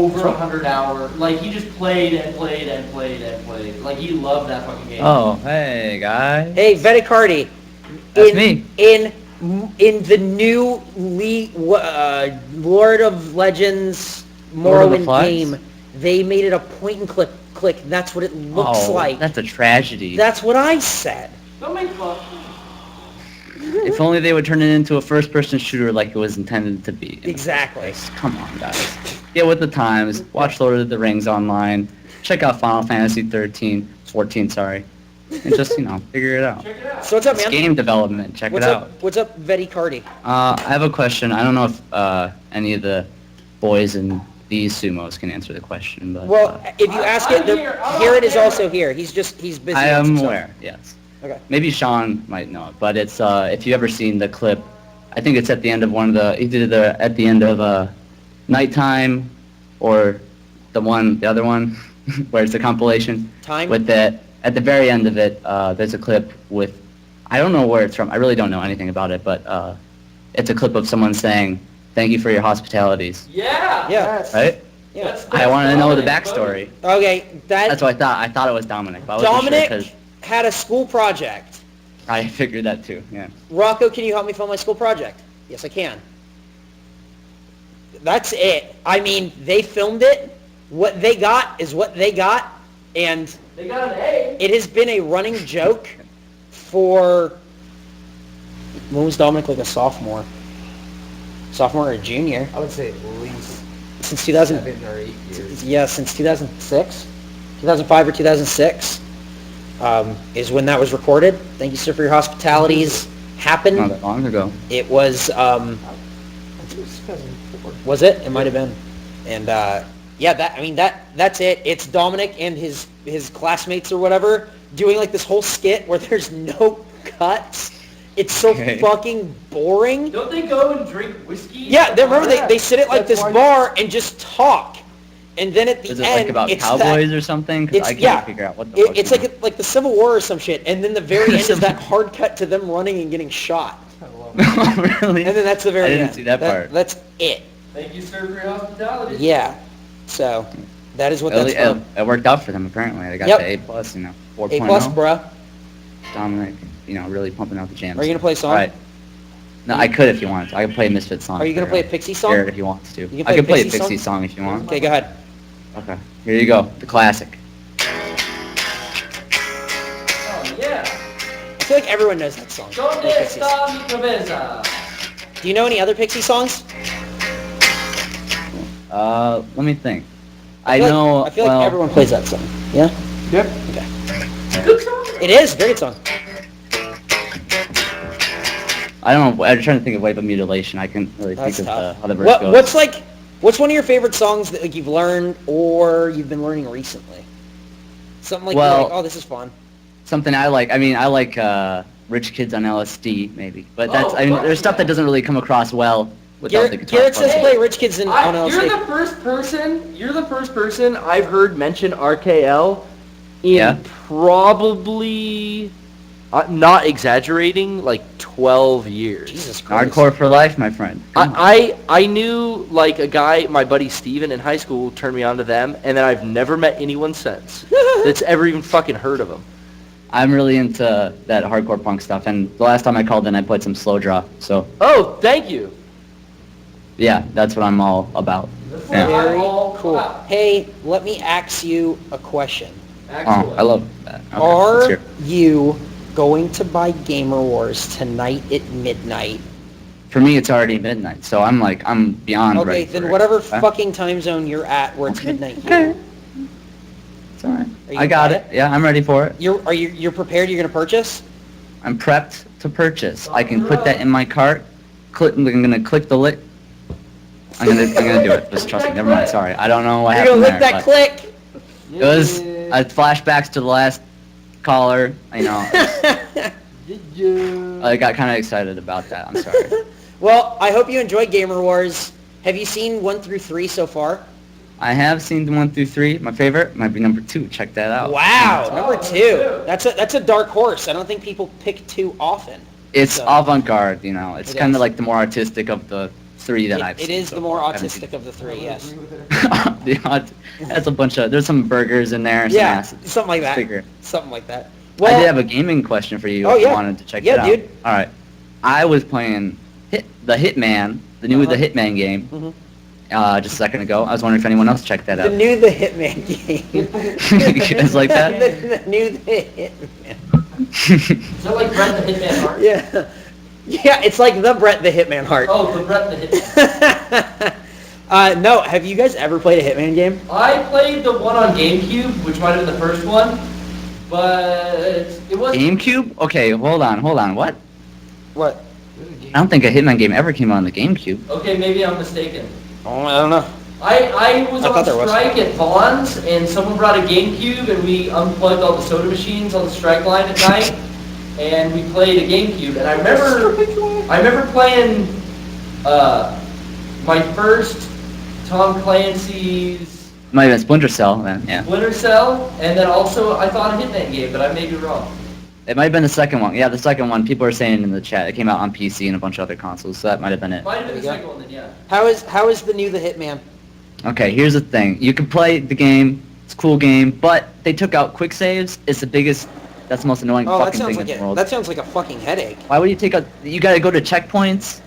over 100 hours. Like, he just played and played and played and played. Like, he loved that fucking game. Oh, hey, guys. Hey, Vedicardi. That's me. In the new Lord of Legends Morrowind game, they made it a point and click. That's what it looks like. That's a tragedy. That's what I said. Don't make fun. If only they would turn it into a first-person shooter like it was intended to be. Exactly. Come on, guys. Get with the times. Watch Lord of the Rings online. Check out Final Fantasy 14, sorry. And just, figure it out. Check it out. So what's up, It's man? game development. Check it out. What's up, Vedicardi? I have a question. I don't know if any of the boys in these sumos can answer the question, but... Well, if you ask it, Garrett is also here. He's busy. I am aware, yes. Okay. Maybe Sean might know it, but it's if you ever seen the clip, I think it's at the end of one of the either at the end of Nighttime or the other one where it's a compilation. Time. With that at the very end of it, there's a clip with I don't know where it's from. I really don't know anything about it, but it's a clip of someone saying, "Thank you for your hospitalities." Yeah. Yes. Right? Yeah. I want to know the backstory. Okay, That's what I thought. I thought it was Dominic, but I wasn't Dominic sure 'cause had a school project. I figured that too. Yeah. Rocco, can you help me film my school project? Yes, I can. That's it. I mean, they filmed it. What they got is what they got, and They got an A. it has been a running joke for... When was Dominic like a sophomore? Sophomore or a junior? I would say at least Since 2000... 7 or 8 years. Yeah, since 2006, 2005 or 2006 is when that was recorded. Thank you, sir, for your hospitalities. Happened. Not that long ago. It was, I think it was 2004. was it? It might have been. And yeah, that's it. It's Dominic and his classmates or whatever doing like this whole skit where there's no cuts. It's so fucking boring. Don't they go and drink whiskey? Yeah, remember they sit at like this bar and just talk. And then at the Is it end, like about it's cowboys or something? 'Cause I can't figure out what the fuck. It's like the Civil War or some shit. And then the very end is that hard cut to them running and getting shot. I love it. Really? And then that's the very end. I didn't see that part. That's it. Thank you, sir, for your hospitality. Yeah. So that is what that's from. It worked out for them apparently. They got Yep. the A+, 4.0. A plus, bruh. Dominic, really pumping out the jams. Are you gonna play a song? All right. No, I could if you want. I could play a Misfits song. Are you gonna play a Pixie song? Garrett if he wants to. You can I play can a play a Pixie Pixie song? song if you want. Okay, go ahead. Okay. Here you go. The classic. Oh, yeah. I feel like everyone knows that song. ¿Dónde The Pixies. está mi cabeza? Do you know any other Pixie songs? Let me think. I feel like everyone plays that song. Yeah? Yep. Okay. Good song. It is. Very good song. I don't know. I'm trying to think of Wave of Mutilation. I couldn't really That's think tough. of how the verse goes. What's one of your favorite songs that like you've learned or you've been learning recently? Something like, you're like, oh, this is fun. Something I like. I mean, I like Rich Kids on LSD, maybe. But that's. There's stuff that doesn't really come across well without the guitar. Garrett says part. play Rich Kids on LSD. You're the first person I've heard mention RKL in Yeah? probably, not exaggerating, like 12 years. Jesus Christ. Hardcore for life, my friend. I knew like a guy, my buddy Steven in high school turned me on to them, and then I've never met anyone since that's ever even fucking heard of them. I'm really into that hardcore punk stuff, and the last time I called in, I played some slow draw. So Oh, thank you. yeah, that's what I'm all about. Yeah. Very cool. Hey, let me ask you a question. Oh, I love that. Okay, let's Are hear it. you going to buy Gamer Wars tonight at midnight? For me, it's already midnight, so I'm beyond Okay, ready then for it. whatever Okay? fucking time zone you're at where it's midnight here. Okay. It's alright. Are you I got gonna it. Yeah, I'm ready for it. You're prepared, you're gonna purchase? I'm prepped to purchase. I can put that in my cart. I'm gonna click the lick. I'm gonna do it. Just trust me. Never mind. Sorry. I don't know what You're gonna happened lick there. that click! It was flashbacks to the last caller. I got kind of excited about that. I'm sorry. Well, I hope you enjoyed Gamer Wars. Have you seen 1 through 3 so far? I have seen 1 through 3. My favorite might be number 2. Check that out. Wow, number 2. That's a dark horse. I don't think people pick 2 often. It's So- avant-garde, It's It kind is. of like the more artistic of the three that I've It seen. is so the more far. I haven't seen autistic of the three, yes. That's a bunch of. There's some burgers in there. Some Yeah, acid. something like that. Figure. Something like that. I did have a gaming question for you. Oh, if you yeah. wanted to check Yeah, it out. dude. All right. I was playing the Hitman, the new Uh-huh. The Hitman game, Mhm. just a second ago. I was wondering if anyone else checked that The out. new The Hitman game. You guys like that? the new The Hitman. Is that like Brett the Hitman Hart? Yeah. Yeah, it's like the Brett the Hitman Hart. Oh, the Brett the Hitman. No, have you guys ever played a Hitman game? I played the one on GameCube, which might have been the first one, but it was. GameCube? Okay, hold on. What? What? I don't think a Hitman game ever came out on the GameCube. Okay, maybe I'm mistaken. Oh, I don't know. I was I on thought there was. strike at Vaughn's, and someone brought a GameCube, and we unplugged all the soda machines on the strike line at night, and we played a GameCube. And I remember playing my first Tom Clancy's Might have been Splinter Cell then, yeah. Splinter Cell, and then also I thought a Hitman game, but I may be wrong. It might have been the second one. Yeah, the second one. People are saying in the chat it came out on PC and a bunch of other consoles, so that might have been it. Might have been the There you second one then, yeah. How is the new The Hitman? Okay, here's the thing. You can play the game. It's a cool game, but they took out quick saves. It's the biggest. That's the most annoying Oh, that fucking sounds thing like in the world. that sounds like a fucking headache. Why would you take out? You gotta go to checkpoints.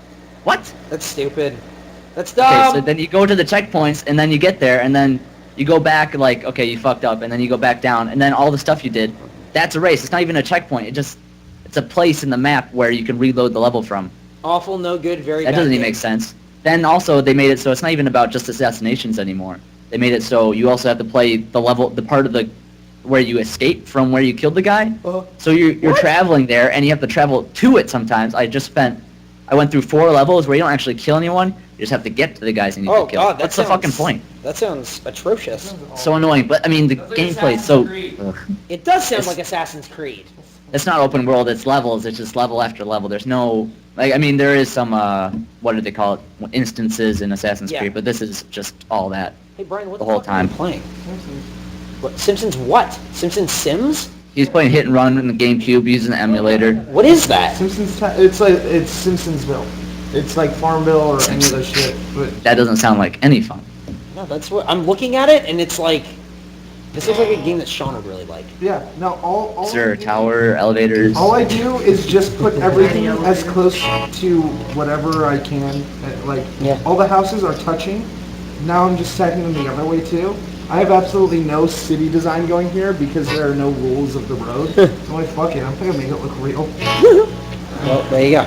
What? That's stupid. That's Okay, dumb. so then you go to the checkpoints, and then you get there, and then you go back like, okay, you fucked up, and then you go back down, and then all the stuff you did, that's a race. It's not even a checkpoint. It's a place in the map where you can reload the level from. Awful, no good, very That bad. doesn't even game. make sense. Then also they made it so it's not even about just assassinations anymore. They made it so you also have to play the level, the part of the where you escape from where you killed the guy. Uh-huh. So you're traveling there, and you have to travel to it sometimes. I went through 4 levels where you don't actually kill anyone. You just have to get to the guys you need Oh to kill. god, that What's the fucking point? That sounds atrocious. So annoying. But I mean, the Sounds like gameplay is Assassin's so. Creed. Ugh. It does sound It's- like Assassin's Creed. It's not open world. It's levels. It's just level after level. There's no. Like, I mean, there is some. What do they call it? Instances in Assassin's Yeah. Creed, but this is just all that. Hey Brian, what The the, whole fuck are you time. playing? What, Simpsons what? Simpsons Sims? He's playing Hit and Run in the GameCube using the emulator. What is that? It's Simpsonsville. It's like Farmville or any other shit. But That doesn't sound like any fun. No, that's what I'm looking at it, and it's like this looks like a game that Sean would really like. yeah, no, all Is there I a do- tower, elevators? All I do is just put everything as close to whatever I can. Like, Yeah. all the houses are touching. Now I'm just stacking them the other way too. I have absolutely no city design going here because there are no rules of the road. So I'm like, fuck it, I'm gonna make it look real. Well, there you go.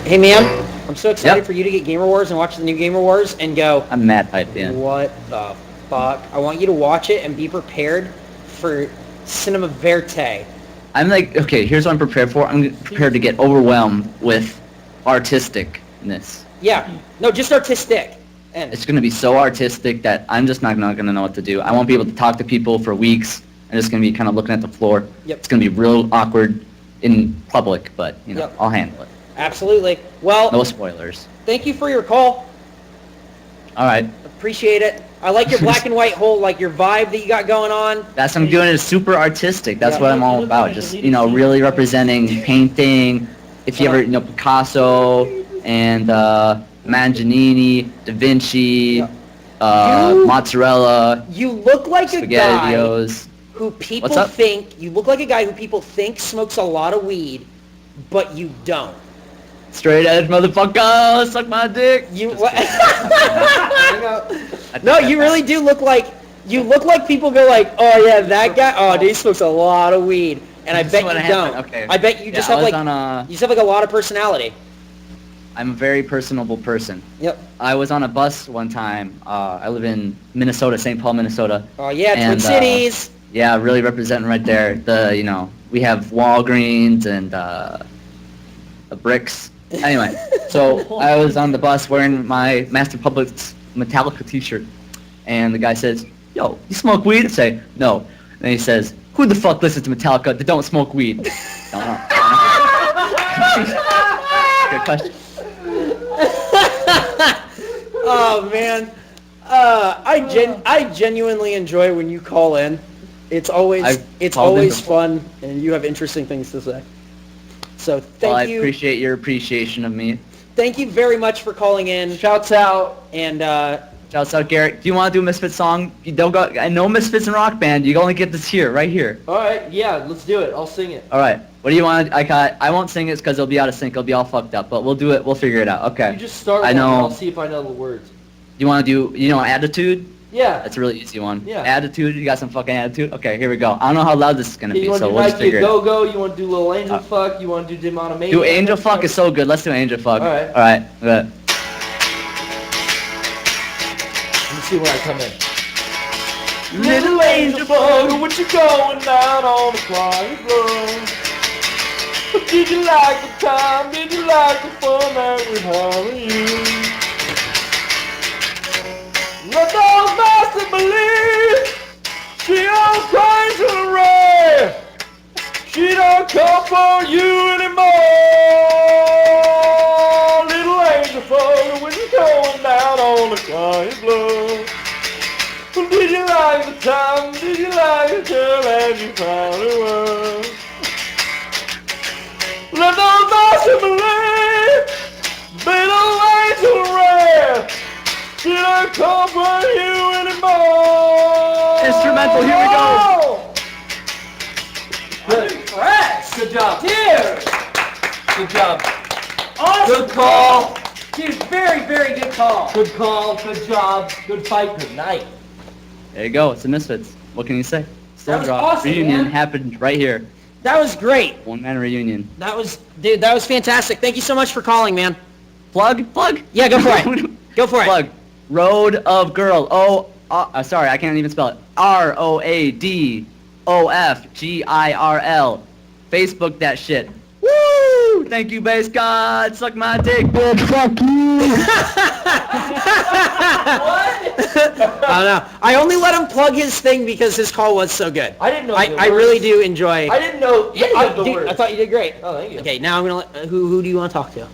Hey man, I'm so excited Yep. for you to get Gamer Wars and watch the new Gamer Wars and go, I'm mad piped in. what the fuck? I want you to watch it and be prepared for Cinema Verte. I'm like, okay, here's what I'm prepared for. I'm prepared to get overwhelmed with artisticness. Yeah, no, just artistic. And It's going to be so artistic that I'm just not going to know what to do. I won't be able to talk to people for weeks. I'm just going to be kind of looking at the floor. Yep. It's going to be real awkward in public, but, you know, Yep. I'll handle it. absolutely. Well, No spoilers. thank you for your call. All right. Appreciate it. I like your black and white whole, like your vibe that you got going on. That's what I'm doing. It's super artistic. That's Yeah. what I'm all about. Just, you know, really representing painting. If you ever, you know, Picasso and Manganini, Da Vinci, You- mozzarella, You look like a guy SpaghettiOs. who people What's up? think, you look like a guy who people think smokes a lot of weed, but you don't. Straight edge motherfucker, suck my dick. You Just what? kidding. No, you really do look like people go like, oh yeah, that guy, oh dude, he smokes a lot of weed, and I This is bet what you happened. don't. Okay. I bet you just Yeah, have I was like, on a- you just have like a lot of personality. I'm a very personable person. Yep. I was on a bus one time. I live in Minnesota, St. Paul, Minnesota. Oh yeah, Twin And, Cities. Yeah, really representing right there. You know, we have Walgreens and the bricks. Anyway, so I was on the bus wearing my Master Public's Metallica t-shirt, and the guy says, "Yo, you smoke weed?" I say, "No." And he says, "Who the fuck listens to Metallica that don't smoke weed?" Don't know. Good question. Oh man, I genuinely enjoy when you call in. It's always I've called in before. fun, and you have interesting things to say. So Well, thank I you. appreciate your appreciation of me. thank you very much for calling in. Shouts out. And Shouts out, Garrett. Do you want to do a Misfits song? You don't go. I know Misfits and Rock Band. You only get this here, right here. All right, yeah, let's do it. I'll sing it. All right. What do you want? I won't sing it because it'll be out of sync. It'll be all fucked up. But we'll do it. We'll figure it out. Okay. You just start I one, know. and I'll see if I know the words. You want to do? You know, Attitude. Yeah. That's a really easy one. Yeah. Attitude. You got some fucking attitude. Okay, here we go. I don't know how loud this is gonna Okay, be, you want so to do we'll just Nike figure it out. Go-Go? You want to do Little Angel Fuck? You want to do Demon Mania? Do Angel Fuck is so good. Let's do Angel Fuck. All right. All right. Good. Let me see where I come in. Little angel bug, what you going down on the quiet road? Did you like the time? Did you like the fun that we're having you? Let those masters believe she don't cry to the red. She don't come for you anymore. Little angel bug, when you going down on the quiet road? Did you like the time? Did you like the girl and you found her world? Let those masters believe, little angel red. She don't come for you anymore. Instrumental, here we go. Good. Good job. Cheers. Good job. Awesome. Good call. Dude, very, very good call. Good call. Good job. Good fight. Good night. There you go. It's the Misfits. What can you say? Still That was drop. awesome, Reunion man. happened right here. that was great. One man reunion. That was fantastic. Thank you so much for calling, man. Plug. Yeah, go for it. Go for it. Plug. Road of Girl. Sorry, I can't even spell it. ROADOFGIRL. Facebook that shit. Woo! Thank you, bass god. Suck my dick, bitch. Fuck you. I don't know. I only let him plug his thing because his call was so good. I didn't know. I really do enjoy. I didn't know any of the Dude, words. I thought you did great. Oh, thank you. Okay, now I'm gonna. Who do you want to talk to?